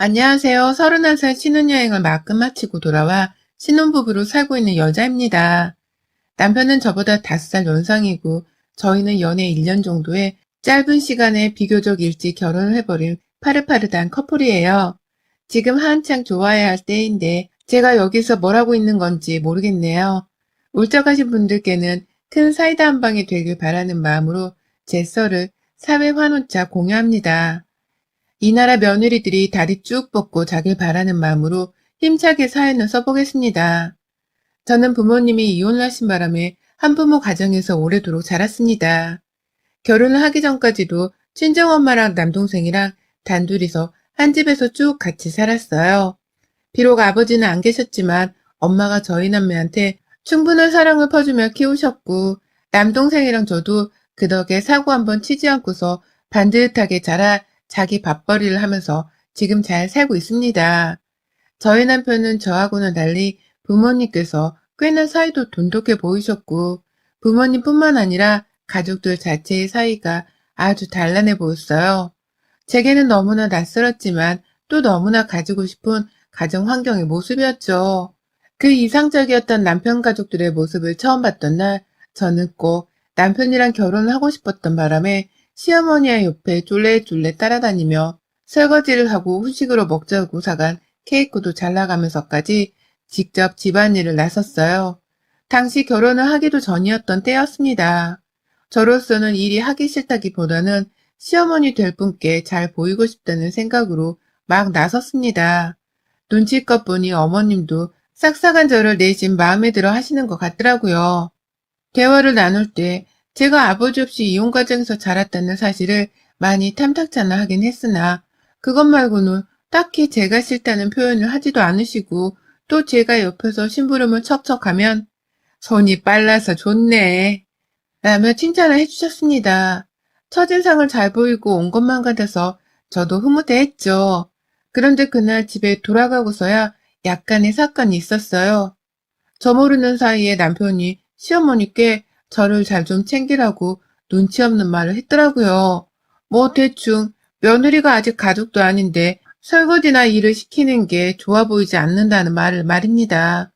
안녕하세요. 31살 신혼여행을 막 끝마치고 돌아와 신혼부부로 살고 있는 여자입니다. 남편은 저보다 5살 연상이고 저희는 연애 1년 정도에 짧은 시간에 비교적 일찍 결혼을 해버린 파릇파릇한 커플이에요. 지금 한창 좋아해야 할 때인데 제가 여기서 뭘 하고 있는 건지 모르겠네요. 울적하신 분들께는 큰 사이다 한 방이 되길 바라는 마음으로 제 썰을 사회 환호차 공유합니다. 이 나라 며느리들이 다리 쭉 뻗고 자길 바라는 마음으로 힘차게 사연을 써보겠습니다. 저는 부모님이 이혼을 하신 바람에 한부모 가정에서 오래도록 자랐습니다. 결혼을 하기 전까지도 친정엄마랑 남동생이랑 단둘이서 한 집에서 쭉 같이 살았어요. 비록 아버지는 안 계셨지만 엄마가 저희 남매한테 충분한 사랑을 퍼주며 키우셨고 남동생이랑 저도 그 덕에 사고 한번 치지 않고서 반듯하게 자라 자기 밥벌이를 하면서 지금 잘 살고 있습니다. 저희 남편은 저하고는 달리 부모님께서 꽤나 사이도 돈독해 보이셨고 부모님뿐만 아니라 가족들 자체의 사이가 아주 단란해 보였어요. 제게는 너무나 낯설었지만 또 너무나 가지고 싶은 가정 환경의 모습이었죠. 그 이상적이었던 남편 가족들의 모습을 처음 봤던 날 저는 꼭 남편이랑 결혼을 하고 싶었던 바람에 시어머니의 옆에 쫄래쫄래 따라다니며 설거지를 하고 후식으로 먹자고 사간 케이크도 잘 나가면서까지 직접 집안일을 나섰어요. 당시 결혼을 하기도 전이었던 때였습니다. 저로서는 일이 하기 싫다기보다는 시어머니 될 분께 잘 보이고 싶다는 생각으로 막 나섰습니다. 눈치껏 보니 어머님도 싹싹한 저를 내심 마음에 들어 하시는 것 같더라고요. 대화를 나눌 때 제가 아버지 없이 이혼 과정에서 자랐다는 사실을 많이 탐탁잖아 하긴 했으나 그것 말고는 딱히 제가 싫다는 표현을 하지도 않으시고 또 제가 옆에서 심부름을 척척하면 손이 빨라서 좋네 라며 칭찬을 해주셨습니다. 첫인상을 잘 보이고 온 것만 같아서 저도 흐뭇해했죠. 그런데 그날 집에 돌아가고서야 약간의 사건이 있었어요. 저 모르는 사이에 남편이 시어머니께 저를 잘 좀 챙기라고 눈치 없는 말을 했더라고요. 뭐 대충 며느리가 아직 가족도 아닌데 설거지나 일을 시키는 게 좋아 보이지 않는다는 말을 말입니다.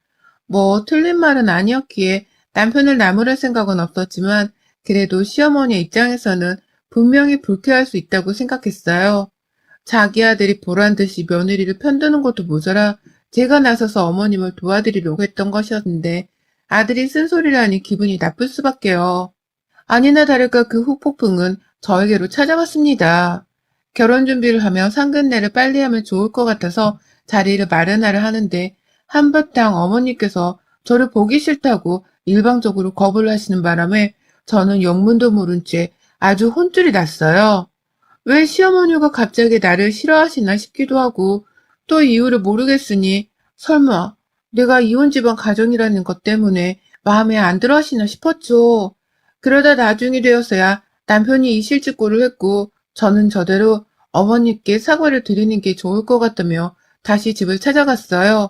뭐 틀린 말은 아니었기에 남편을 나무랄 생각은 없었지만 그래도 시어머니 입장에서는 분명히 불쾌할 수 있다고 생각했어요. 자기 아들이 보란 듯이 며느리를 편드는 것도 모자라 제가 나서서 어머님을 도와드리려고 했던 것이었는데 아들이 쓴소리라니 기분이 나쁠 수밖에요. 아니나 다를까 그 후폭풍은 저에게로 찾아왔습니다. 결혼 준비를 하며 상견례를 빨리 하면 좋을 것 같아서 자리를 마련하려 하는데 한바탕 어머니께서 저를 보기 싫다고 일방적으로 거부를 하시는 바람에 저는 영문도 모른 채 아주 혼쭐이 났어요. 왜 시어머니가 갑자기 나를 싫어하시나 싶기도 하고 또 이유를 모르겠으니 설마 내가 이혼 집안 가정이라는 것 때문에 마음에 안 들어 하시나 싶었죠. 그러다 나중이 되어서야 남편이 이실직고를 했고 저는 저대로 어머니께 사과를 드리는 게 좋을 것 같다며 다시 집을 찾아갔어요.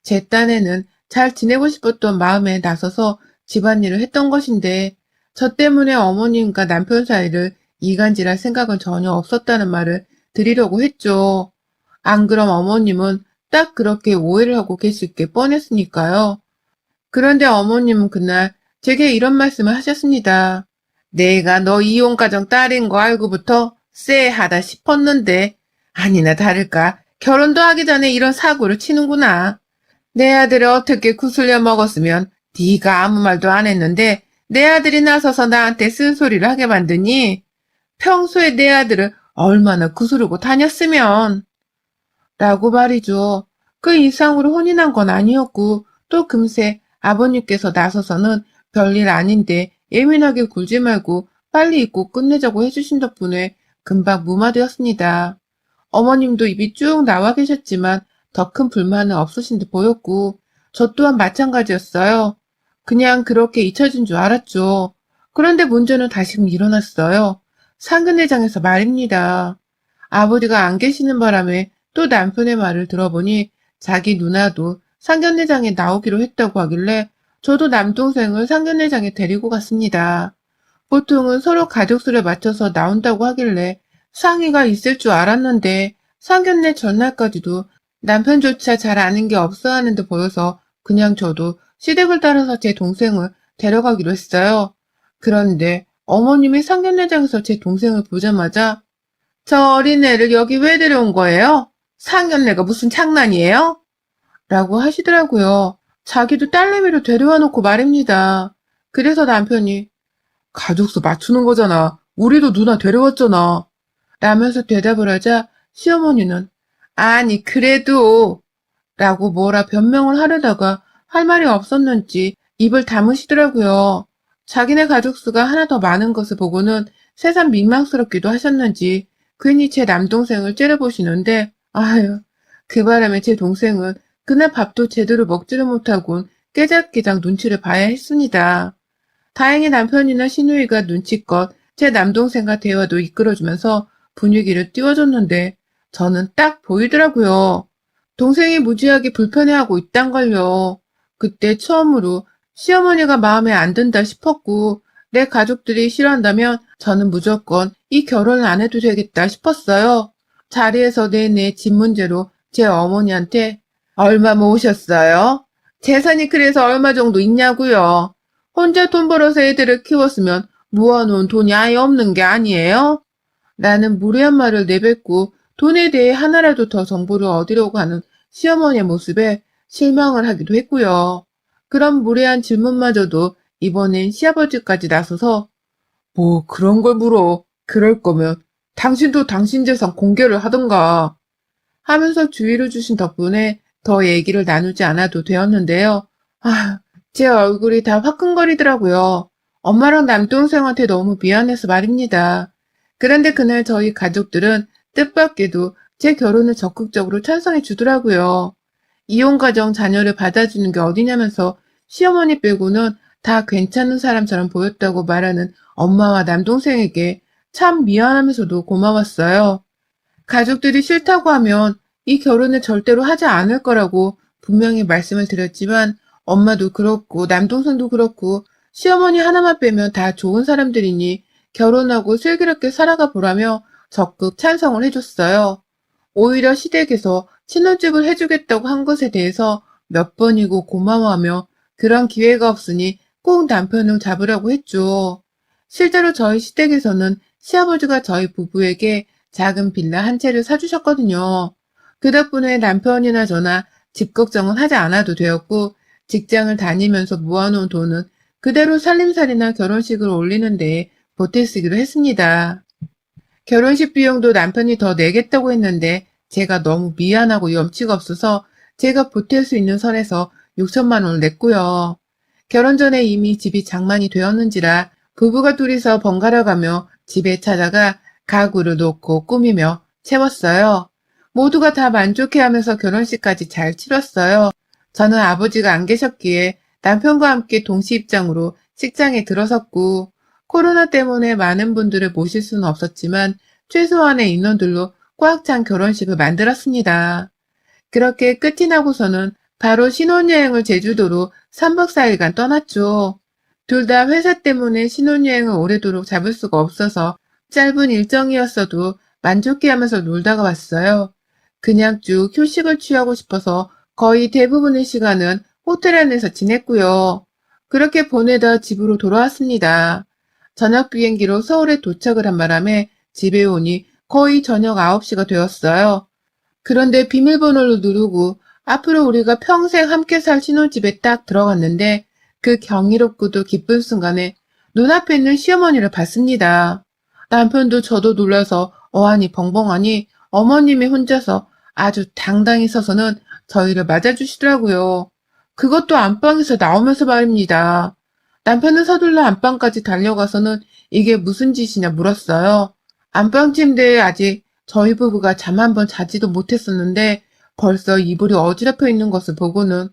제 딴에는 잘 지내고 싶었던 마음에 나서서 집안일을 했던 것인데 저 때문에 어머님과 남편 사이를 이간질할 생각은 전혀 없었다는 말을 드리려고 했죠. 안 그럼 어머님은 딱 그렇게 오해를 하고 계실 게 뻔했으니까요. 그런데 어머님은 그날 제게 이런 말씀을 하셨습니다. 내가 너 이혼가정 딸인 거 알고부터 쎄하다 싶었는데 아니나 다를까 결혼도 하기 전에 이런 사고를 치는구나. 내 아들을 어떻게 구슬려 먹었으면 네가 아무 말도 안 했는데 내 아들이 나서서 나한테 쓴소리를 하게 만드니 평소에 내 아들을 얼마나 구스르고 다녔으면 라고 말이죠. 그 이상으로 혼인한 건 아니었고 또 금세 아버님께서 나서서는 별일 아닌데 예민하게 굴지 말고 빨리 잊고 끝내자고 해주신 덕분에 금방 무마되었습니다. 어머님도 입이 쭉 나와 계셨지만 더 큰 불만은 없으신 듯 보였고 저 또한 마찬가지였어요. 그냥 그렇게 잊혀진 줄 알았죠. 그런데 문제는 다시금 일어났어요. 상근회장에서 말입니다. 아버지가 안 계시는 바람에 또 남편의 말을 들어보니 자기 누나도 상견례장에 나오기로 했다고 하길래 저도 남동생을 상견례장에 데리고 갔습니다. 보통은 서로 가족수를 맞춰서 나온다고 하길래 상의가 있을 줄 알았는데 상견례 전날까지도 남편조차 잘 아는 게 없어 하는 듯 보여서 그냥 저도 시댁을 따라서 제 동생을 데려가기로 했어요. 그런데 어머님이 상견례장에서 제 동생을 보자마자 저 어린애를 여기 왜 데려온 거예요? 상견례가 무슨 장난이에요? 라고 하시더라고요. 자기도 딸내미로 데려와 놓고 말입니다. 그래서 남편이 가족수 맞추는 거잖아. 우리도 누나 데려왔잖아. 라면서 대답을 하자 시어머니는 아니 그래도 라고 뭐라 변명을 하려다가 할 말이 없었는지 입을 다무시더라고요. 자기네 가족수가 하나 더 많은 것을 보고는 새삼 민망스럽기도 하셨는지 괜히 제 남동생을 째려보시는데 아유 그 바람에 제 동생은 그날 밥도 제대로 먹지를 못하곤 깨작깨작 눈치를 봐야 했습니다. 다행히 남편이나 시누이가 눈치껏 제 남동생과 대화도 이끌어주면서 분위기를 띄워줬는데 저는 딱 보이더라고요. 동생이 무지하게 불편해하고 있단걸요. 그때 처음으로 시어머니가 마음에 안 든다 싶었고 내 가족들이 싫어한다면 저는 무조건 이 결혼을 안 해도 되겠다 싶었어요. 자리에서 내내 집 문제로 제 어머니한테 얼마 모으셨어요? 재산이 그래서 얼마 정도 있냐고요? 혼자 돈 벌어서 애들을 키웠으면 모아놓은 돈이 아예 없는 게 아니에요? 라는 무례한 말을 내뱉고 돈에 대해 하나라도 더 정보를 얻으려고 하는 시어머니의 모습에 실망을 하기도 했고요. 그런 무례한 질문마저도 이번엔 시아버지까지 나서서 뭐 그런 걸 물어. 그럴 거면 당신도 당신 재산 공개를 하던가 하면서 주의를 주신 덕분에 더 얘기를 나누지 않아도 되었는데요. 제 얼굴이 다 화끈거리더라고요. 엄마랑 남동생한테 너무 미안해서 말입니다. 그런데 그날 저희 가족들은 뜻밖에도 제 결혼을 적극적으로 찬성해 주더라고요. 이혼가정 자녀를 받아주는 게 어디냐면서 시어머니 빼고는 다 괜찮은 사람처럼 보였다고 말하는 엄마와 남동생에게 참 미안하면서도 고마웠어요. 가족들이 싫다고 하면 이 결혼을 절대로 하지 않을 거라고 분명히 말씀을 드렸지만 엄마도 그렇고 남동생도 그렇고 시어머니 하나만 빼면 다 좋은 사람들이니 결혼하고 슬기롭게 살아가 보라며 적극 찬성을 해줬어요. 오히려 시댁에서 신혼집을 해주겠다고 한 것에 대해서 몇 번이고 고마워하며 그런 기회가 없으니 꼭 남편을 잡으라고 했죠. 실제로 저희 시댁에서는 시아버지가 저희 부부에게 작은 빌라 한 채를 사주셨거든요. 그 덕분에 남편이나 저나 집 걱정은 하지 않아도 되었고 직장을 다니면서 모아놓은 돈은 그대로 살림살이나 결혼식을 올리는 데에 보태 쓰기로 했습니다. 결혼식 비용도 남편이 더 내겠다고 했는데 제가 너무 미안하고 염치가 없어서 제가 보탤 수 있는 선에서 6천만 원을 냈고요. 결혼 전에 이미 집이 장만이 되었는지라 부부가 둘이서 번갈아 가며 집에 찾아가 가구를 놓고 꾸미며 채웠어요. 모두가 다 만족해하면서 결혼식까지 잘 치렀어요. 저는 아버지가 안 계셨기에 남편과 함께 동시 입장으로 식장에 들어섰고 코로나 때문에 많은 분들을 모실 수는 없었지만 최소한의 인원들로 꽉 찬 결혼식을 만들었습니다. 그렇게 끝이 나고서는 바로 신혼여행을 제주도로 3박 4일간 떠났죠. 둘 다 회사 때문에 신혼여행을 오래도록 잡을 수가 없어서 짧은 일정이었어도 만족해하면서 놀다가 왔어요. 그냥 쭉 휴식을 취하고 싶어서 거의 대부분의 시간은 호텔 안에서 지냈고요. 그렇게 보내다 집으로 돌아왔습니다. 저녁 비행기로 서울에 도착을 한 바람에 집에 오니 거의 저녁 9시가 되었어요. 그런데 비밀번호를 누르고 앞으로 우리가 평생 함께 살 신혼집에 딱 들어갔는데 그 경이롭고도 기쁜 순간에 눈앞에 있는 시어머니를 봤습니다. 남편도 저도 놀라서 어안이 벙벙하니 어머님이 혼자서 아주 당당히 서서는 저희를 맞아주시더라고요. 그것도 안방에서 나오면서 말입니다. 남편은 서둘러 안방까지 달려가서는 이게 무슨 짓이냐 물었어요. 안방 침대에 아직 저희 부부가 잠 한 번 자지도 못했었는데 벌써 이불이 어지럽혀 있는 것을 보고는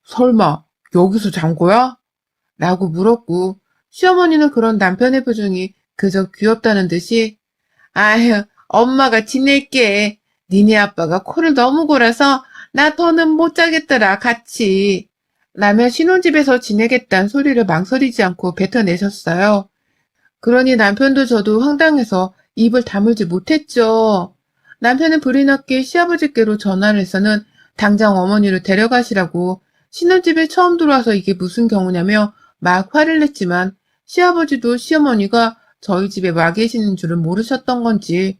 설마 여기서 잔 거야? 라고 물었고 시어머니는 그런 남편의 표정이 그저 귀엽다는 듯이 아휴 엄마가 지낼게. 니네 아빠가 코를 너무 골아서 나 더는 못 자겠더라 같이. 라며 신혼집에서 지내겠다는 소리를 망설이지 않고 뱉어내셨어요. 그러니 남편도 저도 황당해서 입을 다물지 못했죠. 남편은 불이 났게 시아버지께로 전화를 해서는 당장 어머니를 데려가시라고 신혼집에 처음 들어와서 이게 무슨 경우냐며 막 화를 냈지만 시아버지도 시어머니가 저희 집에 와 계시는 줄은 모르셨던 건지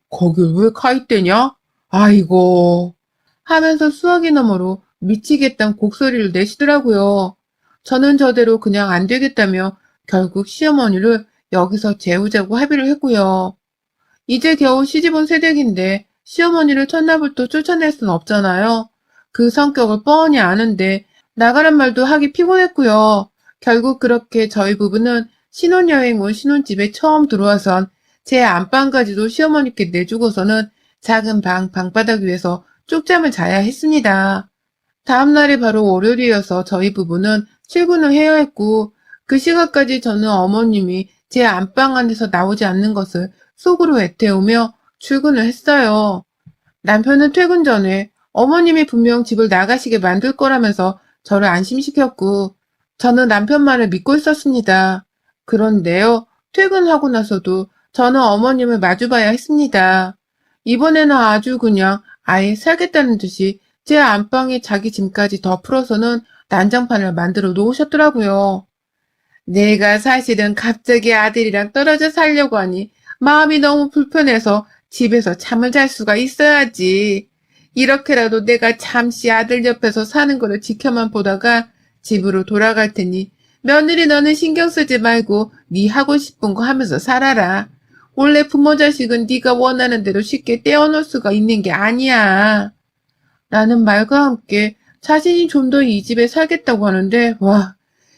거길 왜 가 있대냐? 아이고 하면서 수화기 너머로 미치겠다는 곡소리를 내시더라고요. 저는 저대로 그냥 안 되겠다며 결국 시어머니를 여기서 재우자고 합의를 했고요. 이제 겨우 시집온 새댁인데 시어머니를 첫날부터 쫓아낼 순 없잖아요. 그 성격을 뻔히 아는데 나가란 말도 하기 피곤했고요. 결국 그렇게 저희 부부는 신혼여행 온 신혼집에 처음 들어와선 제 안방까지도 시어머니께 내주고서는 작은 방바닥 위에서 쪽잠을 자야 했습니다. 다음날이 바로 월요일이어서 저희 부부는 출근을 해야 했고 그 시간까지 저는 어머님이 제 안방 안에서 나오지 않는 것을 속으로 애태우며 출근을 했어요. 남편은 퇴근 전에 어머님이 분명 집을 나가시게 만들 거라면서 저를 안심시켰고 저는 남편 말을 믿고 있었습니다. 그런데요, 퇴근하고 나서도 저는 어머님을 마주봐야 했습니다. 이번에는 아주 그냥 아예 살겠다는 듯이 제 안방에 자기 짐까지 더 풀어서는 난장판을 만들어 놓으셨더라고요. 내가 사실은 갑자기 아들이랑 떨어져 살려고 하니 마음이 너무 불편해서 집에서 잠을 잘 수가 있어야지. 이렇게라도 내가 잠시 아들 옆에서 사는 거를 지켜만 보다가 집으로 돌아갈 테니 며느리 너는 신경 쓰지 말고 네 하고 싶은 거 하면서 살아라. 원래 부모 자식은 네가 원하는 대로 쉽게 떼어놓을 수가 있는 게 아니야. 라는 말과 함께 자신이 좀 더 이 집에 살겠다고 하는데 와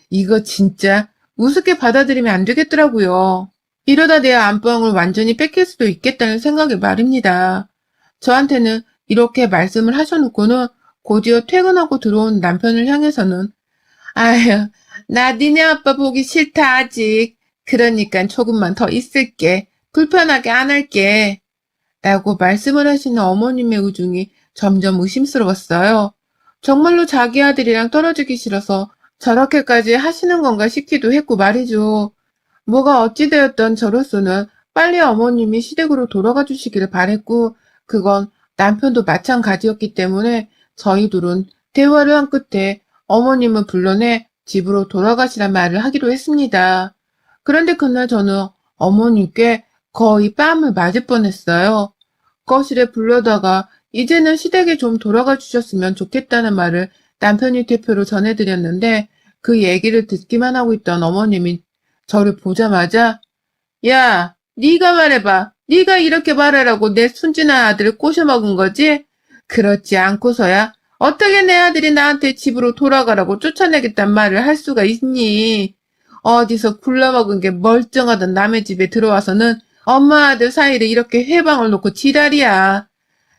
이거 진짜 우습게 받아들이면 안 되겠더라고요. 이러다 내 안방을 완전히 뺏길 수도 있겠다는 생각에 말입니다. 저한테는 이렇게 말씀을 하셔놓고는 곧이어 퇴근하고 들어온 남편을 향해서는 아휴 나 니네 아빠 보기 싫다 아직. 그러니까 조금만 더 있을게. 불편하게 안 할게. 라고 말씀을 하시는 어머님의 의중이 점점 의심스러웠어요. 정말로 자기 아들이랑 떨어지기 싫어서 저렇게까지 하시는 건가 싶기도 했고 말이죠. 뭐가 어찌되었던 저로서는 빨리 어머님이 시댁으로 돌아가 주시기를 바랬고 그건 남편도 마찬가지였기 때문에 저희 둘은 대화를 한 끝에 어머님을 불러내 집으로 돌아가시란 말을 하기로 했습니다. 그런데 그날 저는 어머님께 거의 뺨을 맞을 뻔했어요. 거실에 불러다가 이제는 시댁에 좀 돌아가 주셨으면 좋겠다는 말을 남편이 대표로 전해드렸는데 그 얘기를 듣기만 하고 있던 어머님이 저를 보자마자 야, 네가 말해봐. 네가 이렇게 말하라고 내 순진한 아들을 꼬셔먹은 거지? 그렇지 않고서야 어떻게 내 아들이 나한테 집으로 돌아가라고 쫓아내겠단 말을 할 수가 있니? 어디서 굴러먹은 게 멀쩡하던 남의 집에 들어와서는 엄마 아들 사이를 이렇게 회방을 놓고 지랄이야.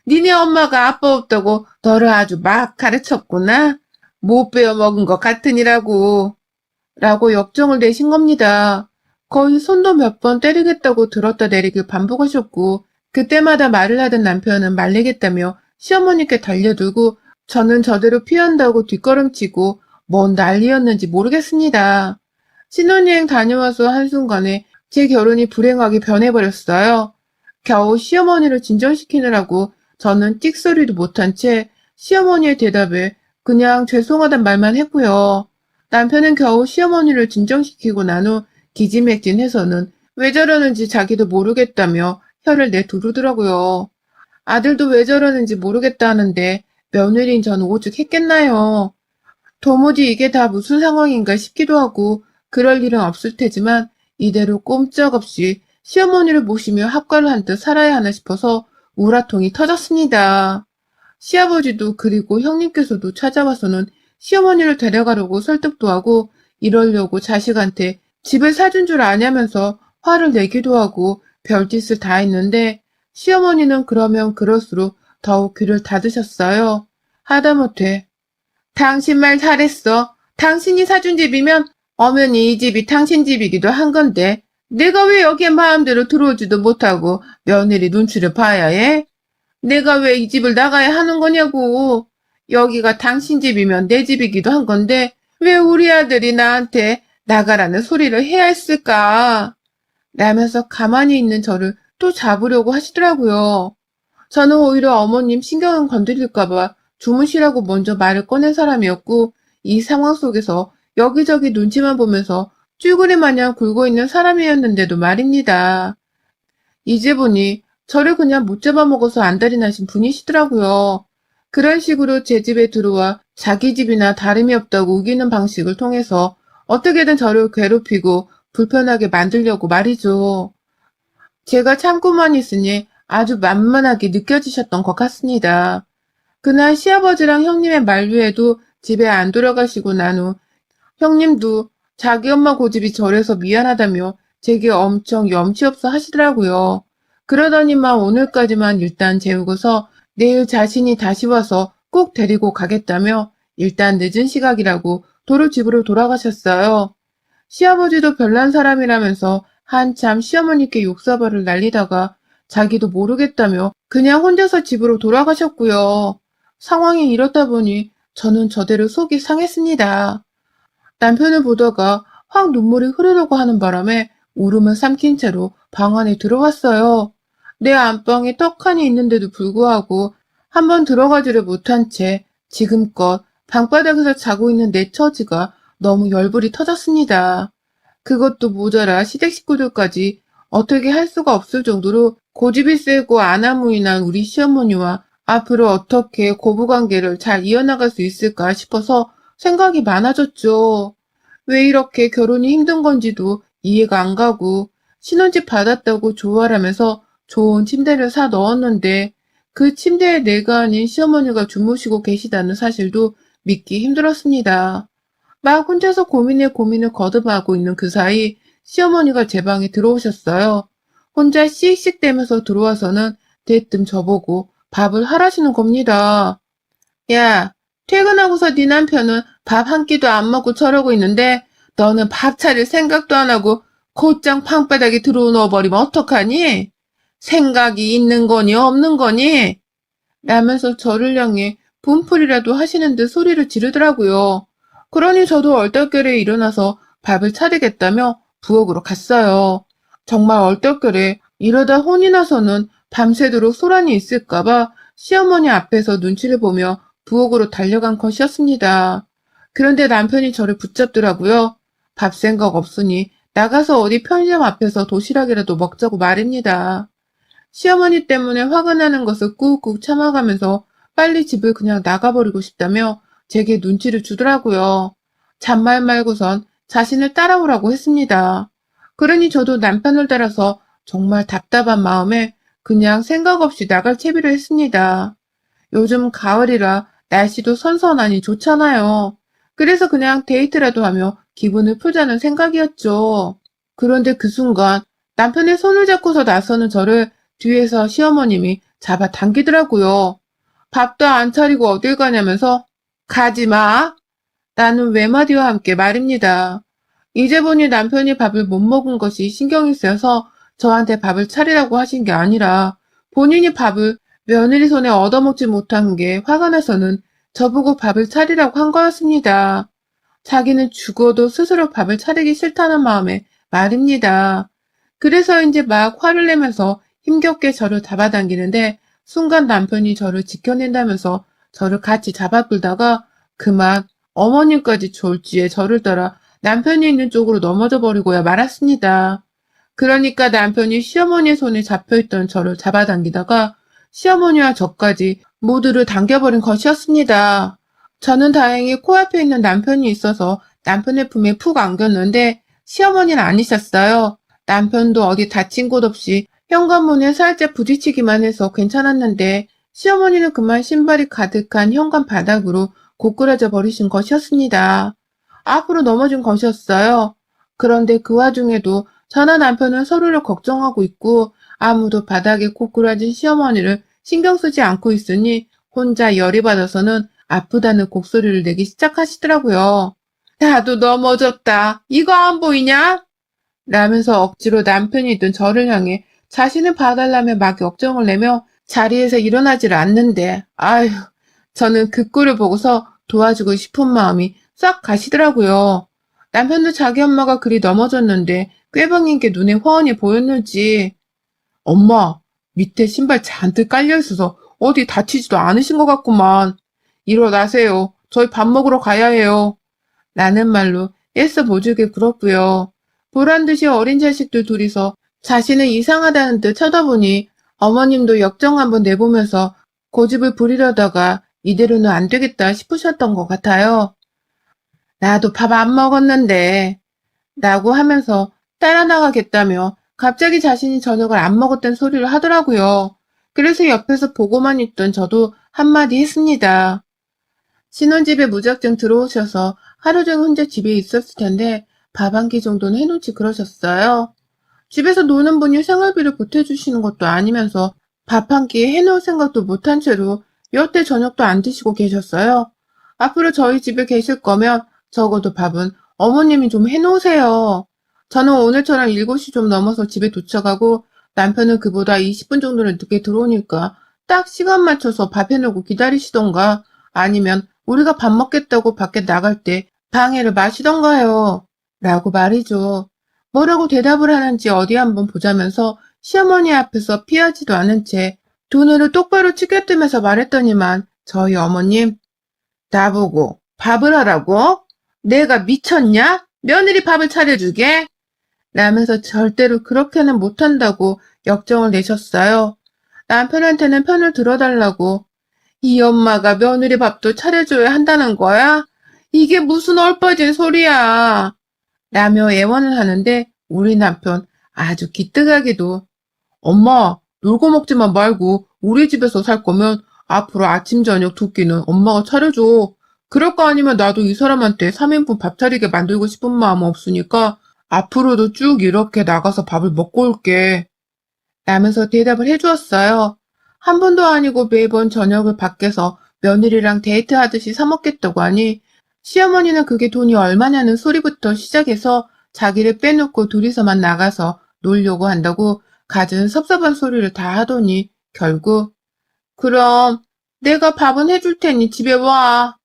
니네 엄마가 아빠 없다고 너를 아주 막 가르쳤구나. 못 배워먹은 것 같으니라고. 라고 역정을 내신 겁니다. 거의 손도 몇 번 때리겠다고 들었다 내리길 반복하셨고 그때마다 말을 하던 남편은 말리겠다며 시어머니께 달려들고 저는 저대로 피한다고 뒷걸음치고 뭔 난리였는지 모르겠습니다. 신혼여행 다녀와서 한순간에 제 결혼이 불행하게 변해버렸어요. 겨우 시어머니를 진정시키느라고 저는 띡소리도 못한 채 시어머니의 대답에 그냥 죄송하단 말만 했고요. 남편은 겨우 시어머니를 진정시키고 난 후 기지맥진해서는 왜 저러는지 자기도 모르겠다며 혀를 내두르더라고요. 아들도 왜 저러는지 모르겠다 하는데 며느리인 저는 오죽했겠나요. 도무지 이게 다 무슨 상황인가 싶기도 하고 그럴 일은 없을 테지만 이대로 꼼짝없이 시어머니를 모시며 합가를 한 듯 살아야 하나 싶어서 우라통이 터졌습니다. 시아버지도 그리고 형님께서도 찾아와서는 시어머니를 데려가려고 설득도 하고 이러려고 자식한테 집을 사준 줄 아냐면서 화를 내기도 하고 별짓을 다 했는데 시어머니는 그러면 그럴수록 더욱 귀를 닫으셨어요. 하다못해 당신 말 잘했어. 당신이 사준 집이면 엄연히 이 집이 당신 집이기도 한 건데 내가 왜 여기에 마음대로 들어오지도 못하고 며느리 눈치를 봐야 해? 내가 왜 이 집을 나가야 하는 거냐고. 여기가 당신 집이면 내 집이기도 한 건데 왜 우리 아들이 나한테 나가라는 소리를 해야 했을까? 라면서 가만히 있는 저를 또 잡으려고 하시더라고요. 저는 오히려 어머님 신경을 건드릴까봐 주무시라고 먼저 말을 꺼낸 사람이었고, 이 상황 속에서 여기저기 눈치만 보면서 쭈구리 마냥 굴고 있는 사람이었는데도 말입니다. 이제 보니 저를 그냥 못 잡아먹어서 안달이 나신 분이시더라고요. 그런 식으로 제 집에 들어와 자기 집이나 다름이 없다고 우기는 방식을 통해서 어떻게든 저를 괴롭히고 불편하게 만들려고 말이죠. 제가 참고만 있으니 아주 만만하게 느껴지셨던 것 같습니다. 그날 시아버지랑 형님의 만류에도 집에 안 돌아가시고 난 후 형님도 자기 엄마 고집이 저래서 미안하다며 제게 엄청 염치 없어 하시더라고요. 그러더니만 오늘까지만 일단 재우고서 내일 자신이 다시 와서 꼭 데리고 가겠다며 일단 늦은 시각이라고 도로 집으로 돌아가셨어요. 시아버지도 별난 사람이라면서 한참 시어머니께 욕사발을 날리다가 자기도 모르겠다며 그냥 혼자서 집으로 돌아가셨고요. 상황이 이렇다 보니 저는 저대로 속이 상했습니다. 남편을 보다가 확 눈물이 흐르려고 하는 바람에 울음을 삼킨 채로 방 안에 들어왔어요. 내 안방에 떡하니 있는데도 불구하고 한번 들어가지를 못한 채 지금껏 방바닥에서 자고 있는 내 처지가 너무 열불이 터졌습니다. 그것도 모자라 시댁 식구들까지 어떻게 할 수가 없을 정도로 고집이 세고 아나무인한 우리 시어머니와 앞으로 어떻게 고부관계를 잘 이어나갈 수 있을까 싶어서 생각이 많아졌죠. 왜 이렇게 결혼이 힘든 건지도 이해가 안 가고 신혼집 받았다고 좋아하면서 좋은 침대를 사 넣었는데 그 침대에 내가 아닌 시어머니가 주무시고 계시다는 사실도 믿기 힘들었습니다. 막 혼자서 고민을 거듭하고 있는 그 사이 시어머니가 제 방에 들어오셨어요. 혼자 씩씩대면서 들어와서는 대뜸 저보고 밥을 하라시는 겁니다. 야, 퇴근하고서 네 남편은 밥 한 끼도 안 먹고 저러고 있는데 너는 밥 차릴 생각도 안 하고 곧장 방바닥에 들어누워 버리면 어떡하니? 생각이 있는 거니 없는 거니? 라면서 저를 향해 분풀이라도 하시는 듯 소리를 지르더라고요. 그러니 저도 얼떨결에 일어나서 밥을 차리겠다며 부엌으로 갔어요. 정말 얼떨결에 이러다 혼이 나서는 밤새도록 소란이 있을까봐 시어머니 앞에서 눈치를 보며 부엌으로 달려간 것이었습니다. 그런데 남편이 저를 붙잡더라고요. 밥 생각 없으니 나가서 어디 편의점 앞에서 도시락이라도 먹자고 말입니다. 시어머니 때문에 화가 나는 것을 꾹꾹 참아가면서 빨리 집을 그냥 나가버리고 싶다며 제게 눈치를 주더라고요. 잔말 말고선 자신을 따라오라고 했습니다. 그러니 저도 남편을 따라서 정말 답답한 마음에 그냥 생각 없이 나갈 채비를 했습니다. 요즘 가을이라 날씨도 선선하니 좋잖아요. 그래서 그냥 데이트라도 하며 기분을 풀자는 생각이었죠. 그런데 그 순간 남편의 손을 잡고서 나서는 저를 뒤에서 시어머님이 잡아 당기더라고요. 밥도 안 차리고 어딜 가냐면서 가지 마. 나는 외마디와 함께 말입니다. 이제 보니 남편이 밥을 못 먹은 것이 신경이 쓰여서 저한테 밥을 차리라고 하신 게 아니라 본인이 밥을 며느리 손에 얻어먹지 못한 게 화가 나서는 저보고 밥을 차리라고 한 거였습니다. 자기는 죽어도 스스로 밥을 차리기 싫다는 마음에 말입니다. 그래서인지 막 화를 내면서 힘겹게 저를 잡아당기는데 순간 남편이 저를 지켜낸다면서 저를 같이 잡아끌다가 그만 어머님까지 졸지에 저를 따라 남편이 있는 쪽으로 넘어져 버리고야 말았습니다. 그러니까 남편이 시어머니의 손에 잡혀있던 저를 잡아당기다가 시어머니와 저까지 모두를 당겨버린 것이었습니다. 저는 다행히 코앞에 있는 남편이 있어서 남편의 품에 푹 안겼는데 시어머니는 아니셨어요. 남편도 어디 다친 곳 없이 현관문에 살짝 부딪히기만 해서 괜찮았는데 시어머니는 그만 신발이 가득한 현관 바닥으로 고꾸라져 버리신 것이었습니다. 앞으로 넘어진 것이었어요. 그런데 그 와중에도 저나 남편은 서로를 걱정하고 있고 아무도 바닥에 고꾸라진 시어머니를 신경 쓰지 않고 있으니 혼자 열이 받아서는 아프다는 곡소리를 내기 시작하시더라고요. 나도 넘어졌다. 이거 안 보이냐? 라면서 억지로 남편이 있던 저를 향해 자신을 봐달라며 막 역정을 내며 자리에서 일어나지를 않는데 아휴 저는 그 꼴을 보고서 도와주고 싶은 마음이 싹 가시더라고요. 남편도 자기 엄마가 그리 넘어졌는데 꾀병인 게 눈에 훤히 보였는지 엄마 밑에 신발 잔뜩 깔려있어서 어디 다치지도 않으신 것 같구만. 일어나세요. 저희 밥 먹으러 가야 해요. 라는 말로 애써 보조개 굴었고요. 보란듯이 어린 자식들 둘이서 자신을 이상하다는 듯 쳐다보니 어머님도 역정 한번 내보면서 고집을 부리려다가 이대로는 안 되겠다 싶으셨던 것 같아요. 나도 밥 안 먹었는데 라고 하면서 따라 나가겠다며 갑자기 자신이 저녁을 안 먹었다는 소리를 하더라고요. 그래서 옆에서 보고만 있던 저도 한마디 했습니다. 신혼집에 무작정 들어오셔서 하루 종일 혼자 집에 있었을 텐데 밥 한 끼 정도는 해놓지 그러셨어요. 집에서 노는 분이 생활비를 보태주시는 것도 아니면서 밥 한 끼 해놓을 생각도 못한 채로 여태 저녁도 안 드시고 계셨어요. 앞으로 저희 집에 계실 거면 적어도 밥은 어머님이 좀 해놓으세요. 저는 오늘처럼 7시 좀 넘어서 집에 도착하고 남편은 그보다 20분 정도는 늦게 들어오니까 딱 시간 맞춰서 밥 해놓고 기다리시던가 아니면 우리가 밥 먹겠다고 밖에 나갈 때 방해를 마시던가요. 라고 말이죠. 뭐라고 대답을 하는지 어디 한번 보자면서 시어머니 앞에서 피하지도 않은 채 두 눈을 똑바로 치켜뜨면서 말했더니만 저희 어머님 나보고 밥을 하라고? 내가 미쳤냐? 며느리 밥을 차려주게? 라면서 절대로 그렇게는 못한다고 역정을 내셨어요. 남편한테는 편을 들어달라고 이 엄마가 며느리 밥도 차려줘야 한다는 거야? 이게 무슨 얼빠진 소리야? 라며 애원을 하는데 우리 남편 아주 기특하게도 엄마 놀고 먹지만 말고 우리 집에서 살 거면 앞으로 아침 저녁 두 끼는 엄마가 차려줘. 그럴 거 아니면 나도 이 사람한테 3인분 밥 차리게 만들고 싶은 마음 없으니까 앞으로도 쭉 이렇게 나가서 밥을 먹고 올게. 라면서 대답을 해주었어요. 한 번도 아니고 매번 저녁을 밖에서 며느리랑 데이트하듯이 사 먹겠다고 하니 시어머니는 그게 돈이 얼마냐는 소리부터 시작해서 자기를 빼놓고 둘이서만 나가서 놀려고 한다고 갖은 섭섭한 소리를 다 하더니 결국 그럼 내가 밥은 해줄 테니 집에 와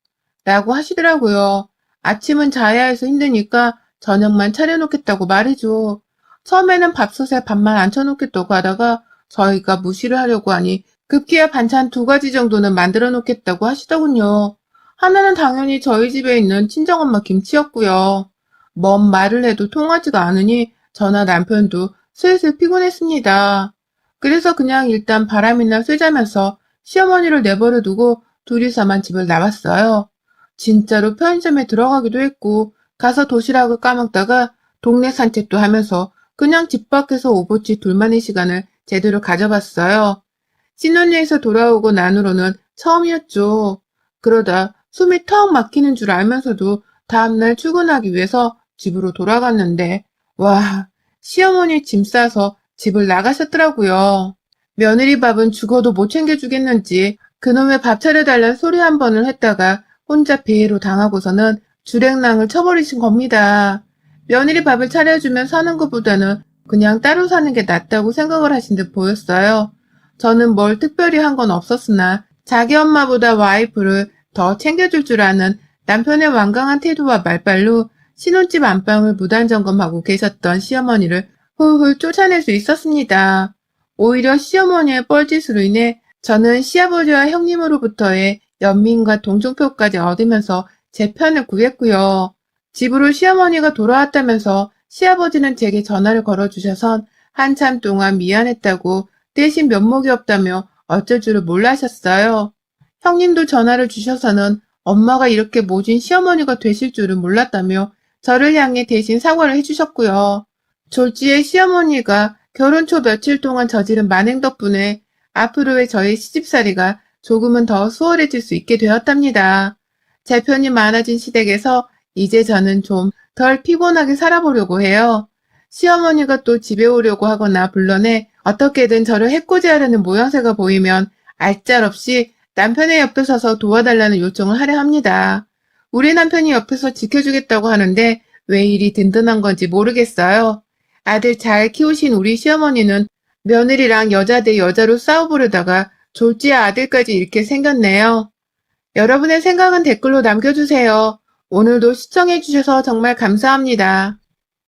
라고 하시더라고요. 아침은 자야 해서 힘드니까 저녁만 차려놓겠다고 말해줘. 처음에는 밥솥에 밥만 앉혀놓겠다고 하다가 저희가 무시를 하려고 하니 급기야 반찬 2가지 정도는 만들어 놓겠다고 하시더군요. 하나는 당연히 저희 집에 있는 친정엄마 김치였고요. 뭔 말을 해도 통하지가 않으니 저나 남편도 슬슬 피곤했습니다. 그래서 그냥 일단 바람이나 쐬자면서 시어머니를 내버려 두고 둘이서만 집을 나왔어요. 진짜로 편의점에 들어가기도 했고 가서 도시락을 까먹다가 동네 산책도 하면서 그냥 집 밖에서 오버치 둘만의 시간을 제대로 가져봤어요. 신혼여행에서 돌아오고 난 후로는 처음이었죠. 그러다 숨이 턱 막히는 줄 알면서도 다음날 출근하기 위해서 집으로 돌아갔는데 와, 시어머니 짐 싸서 집을 나가셨더라고요. 며느리 밥은 죽어도 못 챙겨주겠는지 그놈의 밥 차려달라는 소리 한 번을 했다가 혼자 배회로 당하고서는 주랭랑을 쳐버리신 겁니다. 며느리 밥을 차려주면 사는 것보다는 그냥 따로 사는 게 낫다고 생각을 하신 듯 보였어요. 저는 뭘 특별히 한 건 없었으나 자기 엄마보다 와이프를 더 챙겨줄 줄 아는 남편의 완강한 태도와 말발로 신혼집 안방을 무단점검하고 계셨던 시어머니를 훌훌 쫓아낼 수 있었습니다. 오히려 시어머니의 뻘짓으로 인해 저는 시아버지와 형님으로부터의 연민과 동정표까지 얻으면서 제 편을 구했고요. 집으로 시어머니가 돌아왔다면서 시아버지는 제게 전화를 걸어주셔선 한참 동안 미안했다고 대신 면목이 없다며 어쩔 줄을 몰라 하셨어요. 형님도 전화를 주셔서는 엄마가 이렇게 모진 시어머니가 되실 줄은 몰랐다며 저를 향해 대신 사과를 해주셨고요. 졸지에 시어머니가 결혼 초 며칠 동안 저지른 만행 덕분에 앞으로의 저의 시집살이가 조금은 더 수월해질 수 있게 되었답니다. 제 편이 많아진 시댁에서 이제 저는 좀 덜 피곤하게 살아보려고 해요. 시어머니가 또 집에 오려고 하거나 불러내 어떻게든 저를 해코지하려는 모양새가 보이면 알짤없이 남편의 옆에 서서 도와달라는 요청을 하려 합니다. 우리 남편이 옆에서 지켜주겠다고 하는데 왜 이리 든든한 건지 모르겠어요. 아들 잘 키우신 우리 시어머니는 며느리랑 여자 대 여자로 싸워보려다가 졸지에 아들까지 이렇게 생겼네요. 여러분의 생각은 댓글로 남겨주세요. 오늘도 시청해주셔서 정말 감사합니다.